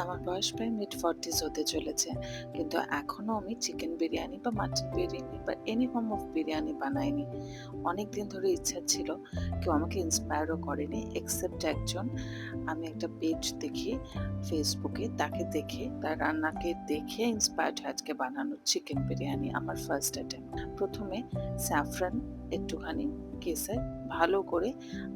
আমার বয়স প্রায় মিড 40s হতে চলেছে। কিন্তু এখনো আমি চিকেন বিরিয়ানি বা মাটন বিরিয়ানি বা এনি ফর্ম অফ বিরিয়ানি বানাইনি। অনেকদিন ধরে ইচ্ছা ছিল। কেউ আমাকে ইন্সপায়ারও করেনি এক্সেপ্ট একজন। আমি একটা পেজ দেখি ফেসবুকে, তাকে দেখে তার রান্নাকে দেখে ইন্সপায়ার্ড হয়ে আজকে বানানো চিকেন বিরিয়ানি আমার ফার্স্ট অ্যাটেম্প্ট। প্রথমে স্যাফরান, একটুখানি কেশর ভালো করে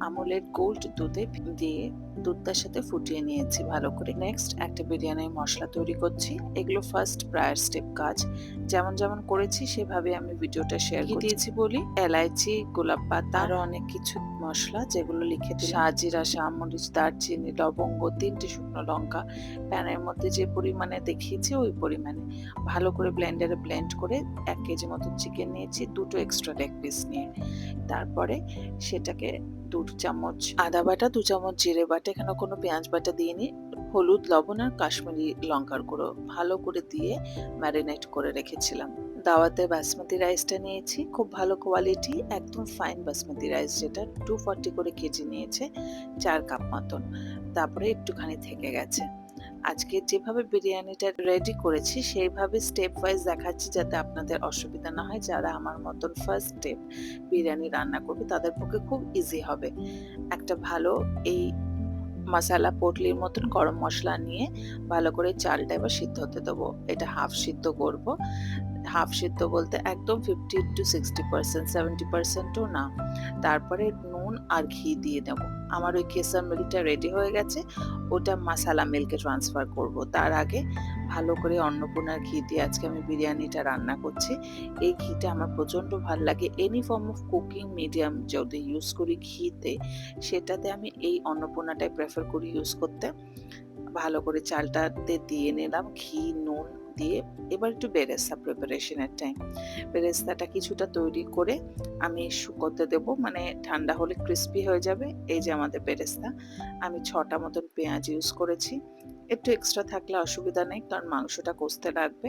আমুলের গোল্ড দুধে দিয়ে দুধটার সাথে ফুটিয়ে নিয়েছি ভালো করে। নেক্সট একটা বিরিয়ানির মশলা তৈরি করছি। এগুলো ফার্স্ট প্রায়ার স্টেপ কাজ। যেমন যেমন করেছি সেভাবে আমি ভিডিওটা শেয়ার করছি। দিয়েছি বলি এলাইচি, গোলাপ পাতা, আরো অনেক কিছু মশলা যেগুলো লিখে দিই। সাজিরা, শামরিচ, দারচিনি, লবঙ্গ, 3টে শুকনো লঙ্কা প্যানের মধ্যে যে পরিমাণে দেখিয়েছি ওই পরিমাণে ভালো করে ব্লেন্ডারে ব্লেন্ড করে 1 কেজি মতো চিকেন নিয়েছি, 2টো এক্সট্রা লেগ পিস নিয়ে। তারপরে সেটাকে 2 চামচ আদা বাটা, 2 চামচ জিরে বাটা, এখানে কোনো পেঁয়াজ বাটা দিইনি, হলুদ, লবণ আর কাশ্মীরি লঙ্কার গুঁড়ো ভালো করে দিয়ে ম্যারিনেট করে রেখেছিলাম। দাওয়াতে বাসমতি রাইসটা নিয়েছি, খুব ভালো কোয়ালিটি, একদম ফাইন বাসমতি রাইস, যেটা 240 করে কেজি নিয়েছে, 4 কাপ মতন। তারপরে একটুখানি থেকে গেছে। আজকে যেভাবে বিরিয়ানিটা রেডি করেছি সেইভাবে স্টেপ ওয়াইজ দেখাচ্ছি যাতে আপনাদের অসুবিধা না হয়। যারা আমার মতন ফার্স্ট স্টেপ বিরিয়ানি রান্না করবে তাদের পক্ষে খুব ইজি হবে। একটা ভালো এই মাসালা পটলির মতন গরম মশলা নিয়ে ভালো করে চালটা এবার সিদ্ধ হতে দেবো। এটা হাফ সিদ্ধ করব। হাফ সিদ্ধ বলতে একদম 50 to 60%, 70%ও না। তারপরে নুন আর ঘি দিয়ে দেব। আমার ওই কেসার মিল্কটা রেডি হয়ে গেছে, ওটা মাসালা মিল্কে ট্রান্সফার করব। তার আগে ভালো করে অন্নপূর্ণার ঘি দিয়ে আজকে আমি বিরিয়ানিটা রান্না করছি। এই ঘিটা আমার প্রচণ্ড ভালো লাগে। Any form of cooking medium যদি ইউজ করি ঘিতে, সেটাতে আমি এই অন্নপূর্ণাটাই প্রেফার করি ইউজ করতে। ভালো করে চালটাতে দিয়ে নিলাম ঘি, নুন দিয়ে। এবার একটু বেরেস্তা প্রিপারেশনের টাইম। বেরেস্তাটা কিছুটা তৈরি করে আমি শুকোতে দেব, মানে ঠান্ডা হলে ক্রিস্পি হয়ে যাবে। এই যে আমাদের বেরেস্তা, আমি 6টা মতন পেঁয়াজ ইউজ করেছি। একটু এক্সট্রা থাকলে অসুবিধা নেই, কারণ মাংসটা কষতে লাগবে।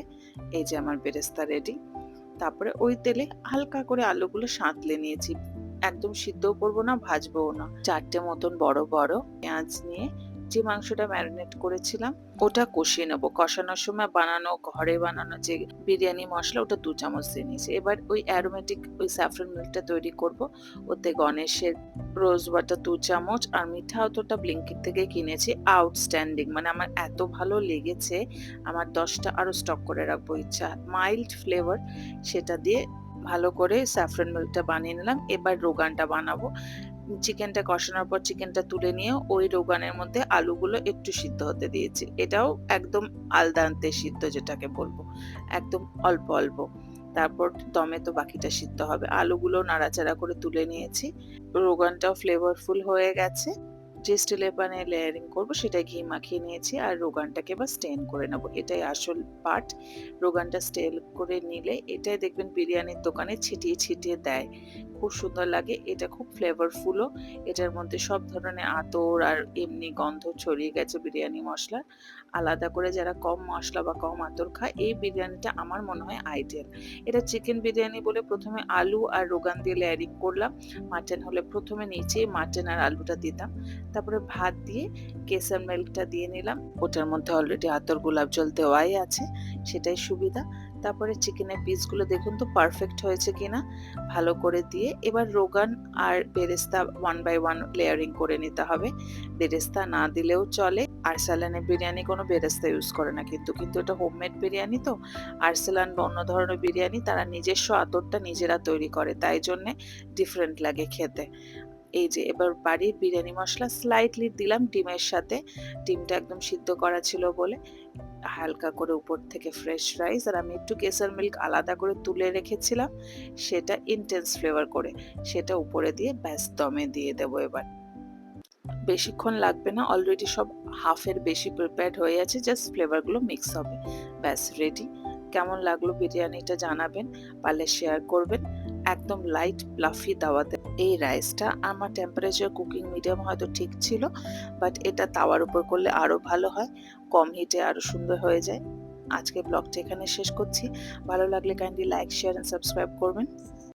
এই যে আমার বেরেস্তা রেডি। তারপরে ওই তেলে হালকা করে আলুগুলো সাঁতলে নিয়েছি, একদম সিদ্ধও করবো না, ভাজবোও না। 4টে মতন বড় বড় পেঁয়াজ নিয়ে যে মাংসটা ম্যারিনেট করেছিলাম ওটা কষিয়ে নেবো। কষানোর সময় ঘরে বানানো যে বিরিয়ানি মশলা, ওটা 2 চামচ দিয়ে নিয়েছি। এবার ওই অ্যারোমেটিক ওই স্যাফরন মিল্কটা তৈরি করব। ওতে গণেশের রোজ ওয়াটার 2 চামচ আর মিঠা অতটা ব্লিঙ্কিট থেকে কিনেছি, আউটস্ট্যান্ডিং, মানে আমার এত ভালো লেগেছে, আমার 10টা আরো স্টক করে রাখবো ইচ্ছা। মাইল্ড ফ্লেভার, সেটা দিয়ে ভালো করে স্যাফরন মিল্কটা বানিয়ে নিলাম। এবার রোগানটা বানাবো। চিকেনটা কষানোর পর চিকেনটা তুলে নিয়ে ওই রোগানের মধ্যে আলুগুলো একটু সিদ্ধ হতে দিয়েছি। এটাও একদম আলদান্তে সিদ্ধ যেটাকে বলবো, একদম অল্প অল্প। তারপর দমে তো বাকিটা সিদ্ধ হবে। আলুগুলো নাড়াচাড়া করে তুলে নিয়েছি। রোগানটাও ফ্লেভারফুল হয়ে গেছে। যে স্টিলের প্যানে লেয়ারিং করব সেটায় ঘি মাখিয়ে নিয়েছি আর রোগানটাকে এবার স্টেন করে নেব। এটাই আসল পার্ট। রোগানটা স্টেন করে নিলে এটাই দেখবেন বিরিয়ানির দোকানে ছিটিয়ে ছিটিয়ে দেয়, খুব সুন্দর লাগে। এটা খুব ফ্লেভারফুলও। এটার মধ্যে সব ধরনের আতর আর এমনি গন্ধ ছড়িয়ে গেছে বিরিয়ানি মশলার। আলাদা করে যারা কম মশলা বা কম আতর খায়, এই বিরিয়ানিটা আমার মনে হয় আইডিয়াল। এটা চিকেন বিরিয়ানি বলে প্রথমে আলু আর রোগান দিয়ে লেয়ারিং করলাম। মাটন হলে প্রথমে নিচে মাটন আর আলুটা দিতাম, তারপরে ভাত দিয়ে কেসার মিল্কটা দিয়ে নিলাম। ওটার মধ্যে অলরেডি আতর গোলাপ জল দেওয়াই আছে, সেটাই সুবিধা। তারপরে চিকেনের পিসগুলো দেখুন তো পারফেক্ট হয়েছে কিনা, ভালো করে দিয়ে এবার রোগান আর বেরেস্তা 1 বাই 1 লেয়ারিং করে নিতে হবে। বেরেস্তা না দিলেও চলে। আরসালানের বিরিয়ানি কোনো বেরেস্তা ইউজ করে না, কিন্তু কিন্তু এটা হোমমেড বিরিয়ানি তো। আরসালান বা অন্য ধরনের বিরিয়ানি তারা নিজস্ব আতরটা নিজেরা তৈরি করে, তাই জন্যে ডিফারেন্ট লাগে খেতে। এই যে এবার বাড়ির বিরিয়ানি মশলা স্লাইটলি দিলাম ডিমের সাথে। ডিমটা একদম সিদ্ধ করা ছিল বলে হালকা করে উপর থেকে ফ্রেশ রাইস, আর আমি একটু কেসার মিল্ক আলাদা করে তুলে রেখেছিলাম, সেটা ইন্টেন্স ফ্লেভার করে সেটা উপরে দিয়ে ব্যাস দমে দিয়ে দেবো। এবার বেশিক্ষণ লাগবে না, অলরেডি সব হাফের বেশি প্রিপেয়ার্ড হয়ে আছে, জাস্ট ফ্লেভারগুলো মিক্স হবে, ব্যাস রেডি। কেমন লাগলো বিরিয়ানিটা জানাবেন, পারলে শেয়ার করবেন। একদম লাইট প্লাফি দাওয়াতে এই রাইসটা। আমার টেম্পারেচার কুকিং মিডিয়াম হয়তো ঠিক ছিল, বাট এটা তাওয়ার উপর করলে আরো ভালো হয়, কম হিটে আরো সুন্দর হয়ে যায়। আজকে ব্লগটা এখানে শেষ করছি। ভালো লাগলে kindly like, share and subscribe করবেন।